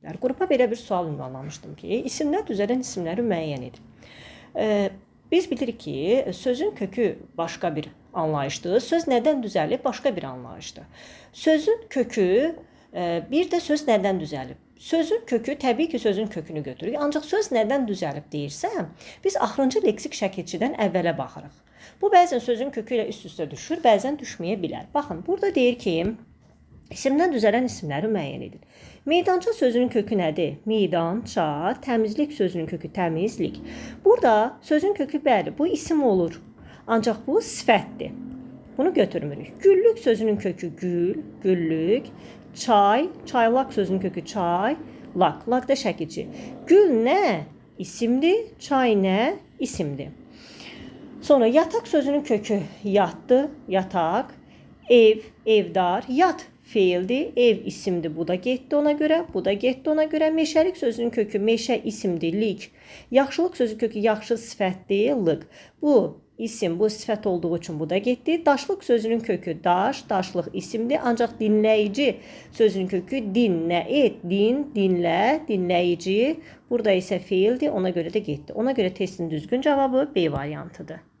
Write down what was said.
Qrupa belə bir sual ünvanlamışdım ki, isimlər düzələn isimləri müəyyən edin. Biz bilirik ki, sözün kökü başqa bir anlayışdır. Söz nədən düzəlib başqa bir anlayışdır. Sözün kökü, bir də söz nədən düzəlib. Sözün kökü, təbii ki, sözün kökünü götürürük. Ancaq söz nədən düzəlib deyirsə, biz axırıncı leksik şəkilçidən əvvələ baxırıq. Bu, bəzən sözün kökü ilə üst-üstə düşür, bəzən düşməyə bilər. Baxın, burada deyir ki, isimdən düzələn isimləri müəyyən edin. Meydança sözünün kökü nədir? Meydança, təmizlik sözünün kökü təmizlik. Burada sözün kökü bəli, bu isim olur. Ancaq bu sifətdir. Bunu götürmürük. Güllük sözünün kökü gül, güllük. Çay, çaylaq sözünün kökü çay, laq, laq da şəkilçi. Gül nə? İsimdir, çay nə? İsimdir. Sonra yataq sözünün kökü yatdı, yataq. Ev, evdar, yat feildir, ev isimdir, bu da getdi ona görə, bu da getdi ona görə. Meşəlik sözünün kökü meşə isimdir, lik. Yaxşılıq sözünün kökü yaxşı sifətdir, lıq. Bu isim, bu sifət olduğu üçün bu da getdi. Daşlıq sözünün kökü daş, daşlıq isimdir. Ancaq dinləyici sözünün kökü dinlə, et, din, dinlə, dinləyici. Burada isə feildir, ona görə də getdi. Ona görə testin düzgün cavabı B variantıdır.